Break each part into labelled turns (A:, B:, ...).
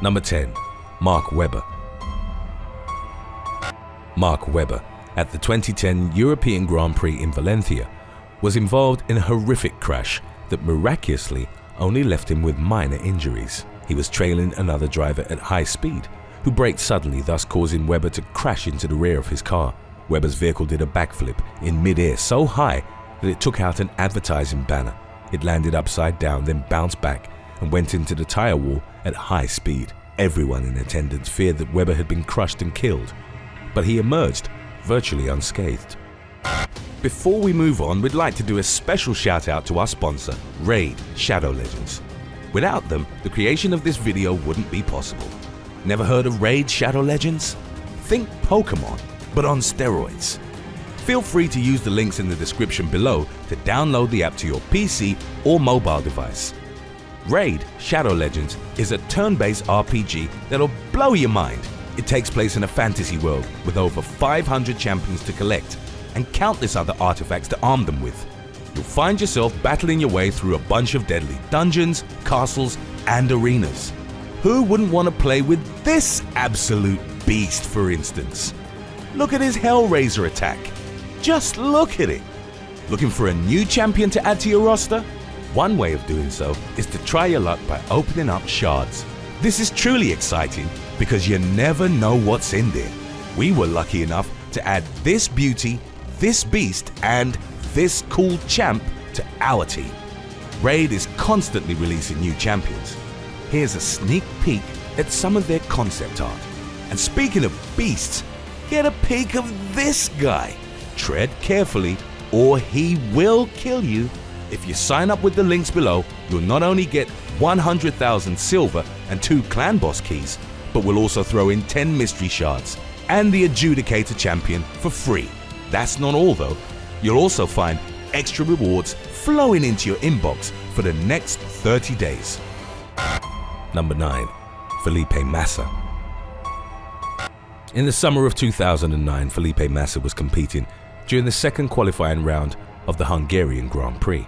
A: Number 10. Mark Webber. Mark Webber, at the 2010 European Grand Prix in Valencia, was involved in a horrific crash that miraculously only left him with minor injuries. He was trailing another driver at high speed, who braked suddenly, thus causing Webber to crash into the rear of his car. Webber's vehicle did a backflip in mid-air so high that it took out an advertising banner. It landed upside down, then bounced back and went into the tire wall at high speed. Everyone in attendance feared that Webber had been crushed and killed, but he emerged virtually unscathed. Before we move on, we'd like to do a special shout out to our sponsor, Raid Shadow Legends. Without them, the creation of this video wouldn't be possible. Never heard of Raid Shadow Legends? Think Pokemon, but on steroids. Feel free to use the links in the description below to download the app to your PC or mobile device. Raid Shadow Legends is a turn-based RPG that'll blow your mind. It takes place in a fantasy world with over 500 champions to collect and countless other artifacts to arm them with. You'll find yourself battling your way through a bunch of deadly dungeons, castles, and arenas. Who wouldn't want to play with this absolute beast, for instance? Look at his Hellraiser attack. Just look at it. Looking for a new champion to add to your roster? One way of doing so is to try your luck by opening up shards. This is truly exciting because you never know what's in there. We were lucky enough to add this beauty, this beast, and this cool champ to our team. Raid is constantly releasing new champions. Here's a sneak peek at some of their concept art. And speaking of beasts, get a peek of this guy. Tread carefully or he will kill you. If you sign up with the links below, you'll not only get 100,000 silver and 2 clan boss keys, but we'll also throw in 10 mystery shards and the Adjudicator champion for free. That's not all though. You'll also find extra rewards flowing into your inbox for the next 30 days. Number 9. Felipe Massa. In the summer of 2009, Felipe Massa was competing during the second qualifying round of the Hungarian Grand Prix.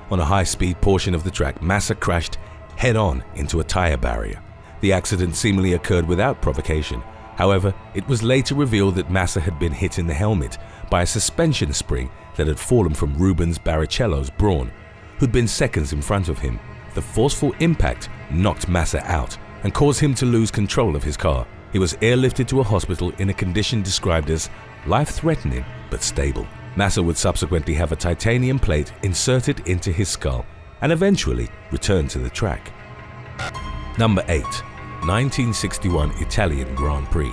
A: On a high-speed portion of the track, Massa crashed head-on into a tire barrier. The accident seemingly occurred without provocation. However, it was later revealed that Massa had been hit in the helmet by a suspension spring that had fallen from Rubens Barrichello's Brawn, who'd been seconds in front of him. The forceful impact knocked Massa out and caused him to lose control of his car. He was airlifted to a hospital in a condition described as life-threatening but stable. Massa would subsequently have a titanium plate inserted into his skull and eventually return to the track. Number 8. 1961 Italian Grand Prix.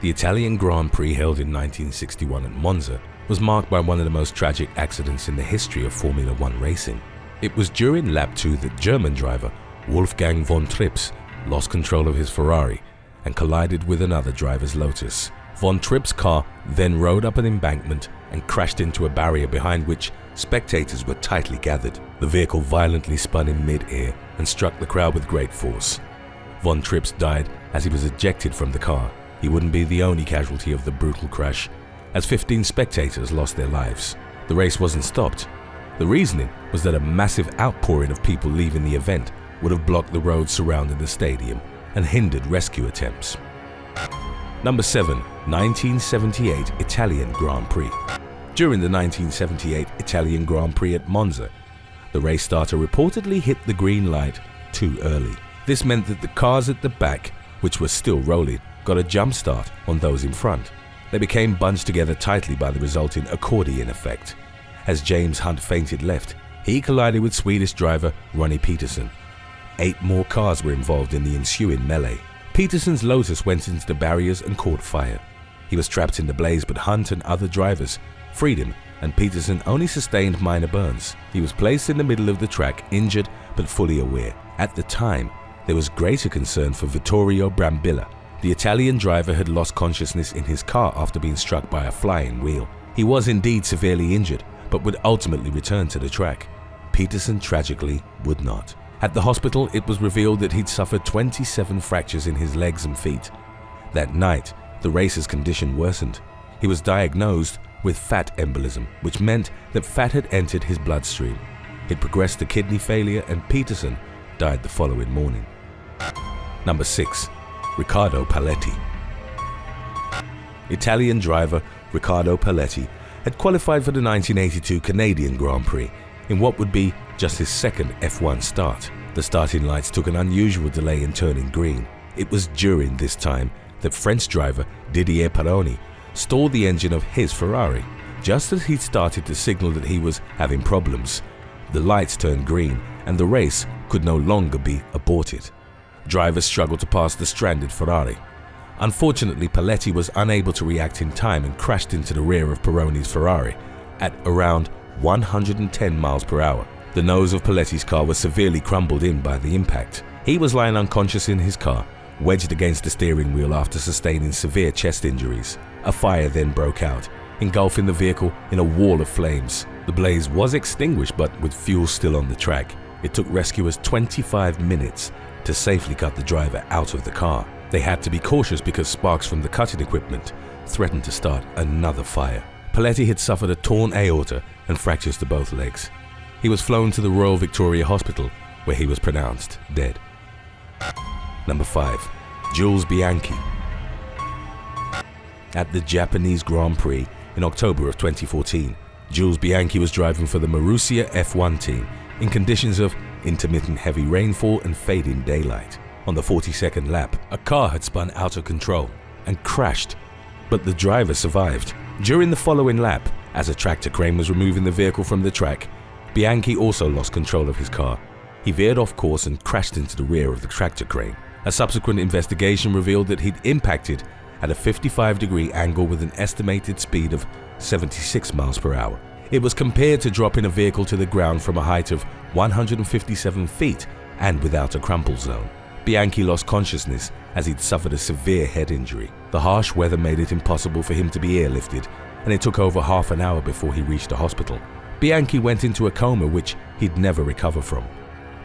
A: The Italian Grand Prix held in 1961 at Monza was marked by one of the most tragic accidents in the history of Formula One racing. It was during lap 2 that German driver Wolfgang von Trips lost control of his Ferrari and collided with another driver's Lotus. Von Trips' car then rode up an embankment and crashed into a barrier behind which spectators were tightly gathered. The vehicle violently spun in mid-air and struck the crowd with great force. Von Trips died as he was ejected from the car. He wouldn't be the only casualty of the brutal crash, as 15 spectators lost their lives. The race wasn't stopped. The reasoning was that a massive outpouring of people leaving the event would have blocked the roads surrounding the stadium and hindered rescue attempts. Number 7. 1978 Italian Grand Prix. During the 1978 Italian Grand Prix at Monza, the race starter reportedly hit the green light too early. This meant that the cars at the back, which were still rolling, got a jump start on those in front. They became bunched together tightly by the resulting accordion effect. As James Hunt fainted left, he collided with Swedish driver Ronnie Peterson. 8 more cars were involved in the ensuing melee. Peterson's Lotus went into the barriers and caught fire. He was trapped in the blaze, but Hunt and other drivers freed him, and Peterson only sustained minor burns. He was placed in the middle of the track, injured but fully aware. At the time, there was greater concern for Vittorio Brambilla. The Italian driver had lost consciousness in his car after being struck by a flying wheel. He was indeed severely injured, but would ultimately return to the track. Peterson tragically would not. At the hospital, it was revealed that he'd suffered 27 fractures in his legs and feet. That night, the racer's condition worsened. He was diagnosed with fat embolism, which meant that fat had entered his bloodstream. It progressed to kidney failure, and Peterson died the following morning. Number 6. Riccardo Paletti. Italian driver Riccardo Paletti had qualified for the 1982 Canadian Grand Prix in what would be just his second F1 start. The starting lights took an unusual delay in turning green. It was during this time that French driver Didier Pironi stalled the engine of his Ferrari. Just as he'd started to signal that he was having problems, the lights turned green and the race could no longer be aborted. Drivers struggled to pass the stranded Ferrari. Unfortunately, Paletti was unable to react in time and crashed into the rear of Pironi's Ferrari at around 110 miles per hour. The nose of Paletti's car was severely crumbled in by the impact. He was lying unconscious in his car, wedged against the steering wheel after sustaining severe chest injuries. A fire then broke out, engulfing the vehicle in a wall of flames. The blaze was extinguished, but with fuel still on the track, it took rescuers 25 minutes to safely cut the driver out of the car. They had to be cautious because sparks from the cutting equipment threatened to start another fire. Paletti had suffered a torn aorta and fractures to both legs. He was flown to the Royal Victoria Hospital, where he was pronounced dead. Number 5. Jules Bianchi. At the Japanese Grand Prix in October of 2014, Jules Bianchi was driving for the Marussia F1 team in conditions of intermittent heavy rainfall and fading daylight. On the 42nd lap, a car had spun out of control and crashed, but the driver survived. During the following lap, as a tractor crane was removing the vehicle from the track, Bianchi also lost control of his car. He veered off course and crashed into the rear of the tractor crane. A subsequent investigation revealed that he'd impacted at a 55-degree angle with an estimated speed of 76 miles per hour. It was compared to dropping a vehicle to the ground from a height of 157 feet and without a crumple zone. Bianchi lost consciousness as he'd suffered a severe head injury. The harsh weather made it impossible for him to be airlifted, and it took over half an hour before he reached a hospital. Bianchi went into a coma which he'd never recover from.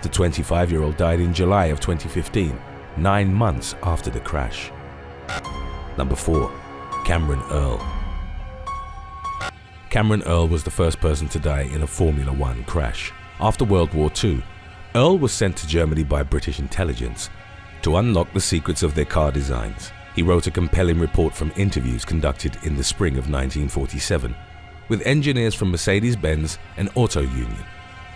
A: The 25-year-old died in July of 2015, 9 months after the crash. Number 4. Cameron Earl. Cameron Earl was the first person to die in a Formula One crash. After World War II, Earl was sent to Germany by British intelligence to unlock the secrets of their car designs. He wrote a compelling report from interviews conducted in the spring of 1947 with engineers from Mercedes-Benz and Auto Union,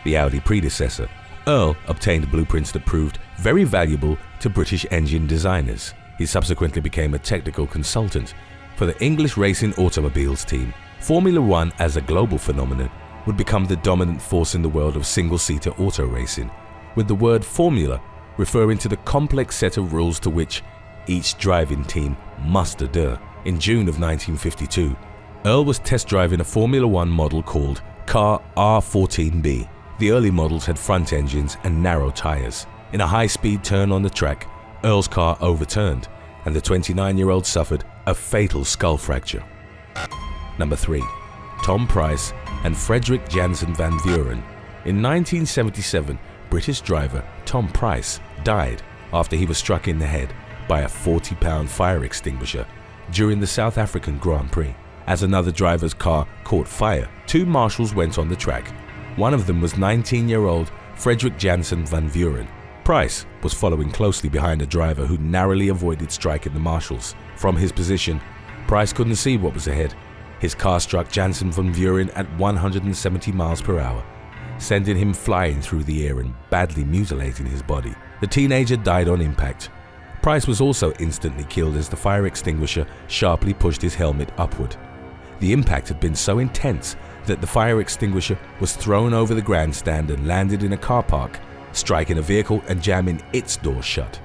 A: the Audi predecessor. Earl obtained blueprints that proved very valuable to British engine designers. He subsequently became a technical consultant for the English racing automobiles team. Formula One as a global phenomenon would become the dominant force in the world of single-seater auto racing, with the word formula referring to the complex set of rules to which each driving team must adhere. In June of 1952, Earl was test driving a Formula One model called Car R14B. The early models had front engines and narrow tires. In a high-speed turn on the track, Earl's car overturned, and the 29-year-old suffered a fatal skull fracture. Number 3. Tom Price and Frederik Jansen van Vuuren. In 1977, British driver Tom Price died after he was struck in the head by a 40-pound fire extinguisher during the South African Grand Prix. As another driver's car caught fire, 2 marshals went on the track. One of them was 19-year-old Frederik Jansen van Vuuren. Price was following closely behind a driver who narrowly avoided striking the marshals. From his position, Price couldn't see what was ahead. His car struck Jansen van Vuuren at 170 miles per hour, sending him flying through the air and badly mutilating his body. The teenager died on impact. Price was also instantly killed as the fire extinguisher sharply pushed his helmet upward. The impact had been so intense that the fire extinguisher was thrown over the grandstand and landed in a car park, striking a vehicle and jamming its door shut.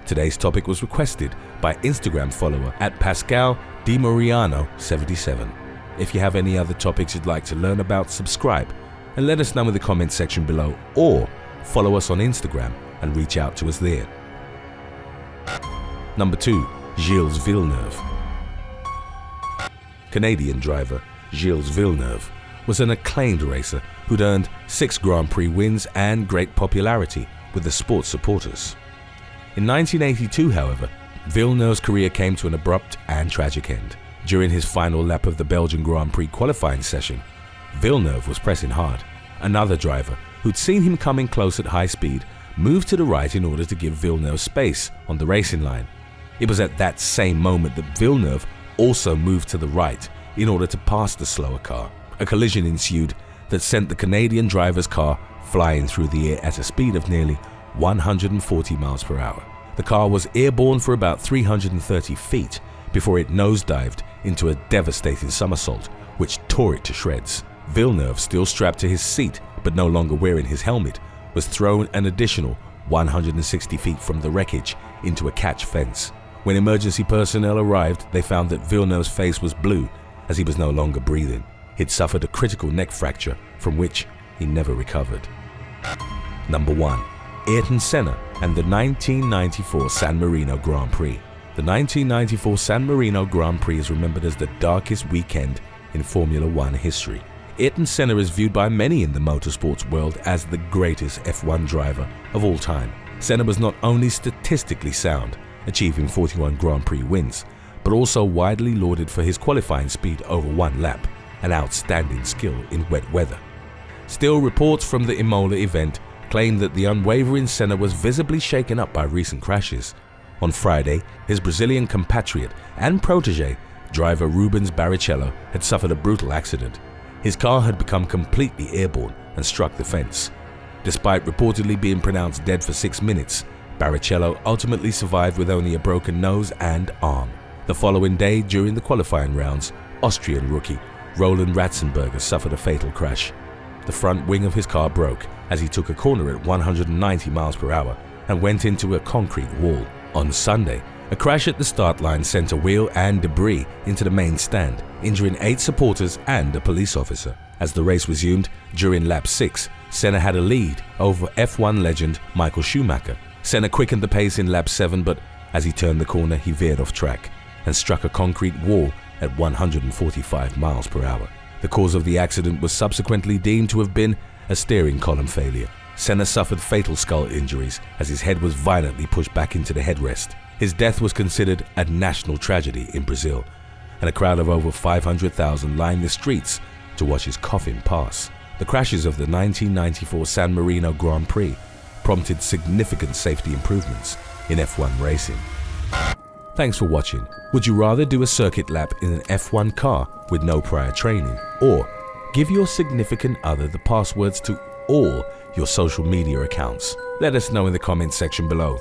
A: Today's topic was requested by Instagram follower at Pascal DiMoriano77. If you have any other topics you'd like to learn about, subscribe and let us know in the comment section below, or follow us on Instagram and reach out to us there. Number 2. Gilles Villeneuve. Canadian driver Gilles Villeneuve was an acclaimed racer who'd earned 6 Grand Prix wins and great popularity with the sport's supporters. In 1982, however, Villeneuve's career came to an abrupt and tragic end. During his final lap of the Belgian Grand Prix qualifying session, Villeneuve was pressing hard. Another driver, who'd seen him coming close at high speed, moved to the right in order to give Villeneuve space on the racing line. It was at that same moment that Villeneuve also moved to the right in order to pass the slower car. A collision ensued that sent the Canadian driver's car flying through the air at a speed of nearly 140 miles per hour. The car was airborne for about 330 feet before it nosedived into a devastating somersault, which tore it to shreds. Villeneuve, still strapped to his seat but no longer wearing his helmet, was thrown an additional 160 feet from the wreckage into a catch fence. When emergency personnel arrived, they found that Villeneuve's face was blue as he was no longer breathing. He'd suffered a critical neck fracture from which he never recovered. Number 1. Ayrton Senna and the 1994 San Marino Grand Prix. The 1994 San Marino Grand Prix is remembered as the darkest weekend in Formula One history. Ayrton Senna is viewed by many in the motorsports world as the greatest F1 driver of all time. Senna was not only statistically sound, achieving 41 Grand Prix wins, but also widely lauded for his qualifying speed over one lap and outstanding skill in wet weather. Still, reports from the Imola event claim that the unwavering Senna was visibly shaken up by recent crashes. On Friday, his Brazilian compatriot and protege, driver Rubens Barrichello, had suffered a brutal accident. His car had become completely airborne and struck the fence. Despite reportedly being pronounced dead for 6 minutes, Barrichello ultimately survived with only a broken nose and arm. The following day, during the qualifying rounds, Austrian rookie Roland Ratzenberger suffered a fatal crash. The front wing of his car broke as he took a corner at 190 miles per hour and went into a concrete wall. On Sunday, a crash at the start line sent a wheel and debris into the main stand, injuring 8 supporters and a police officer. As the race resumed, during lap 6, Senna had a lead over F1 legend Michael Schumacher. Senna quickened the pace in lap 7, but as he turned the corner, he veered off track and struck a concrete wall at 145 miles per hour. The cause of the accident was subsequently deemed to have been a steering column failure. Senna suffered fatal skull injuries as his head was violently pushed back into the headrest. His death was considered a national tragedy in Brazil, and a crowd of over 500,000 lined the streets to watch his coffin pass. The crashes of the 1994 San Marino Grand Prix prompted significant safety improvements in F1 racing. Thanks for watching. Would you rather do a circuit lap in an F1 car with no prior training, or give your significant other the passwords to all your social media accounts? Let us know in the comments section below.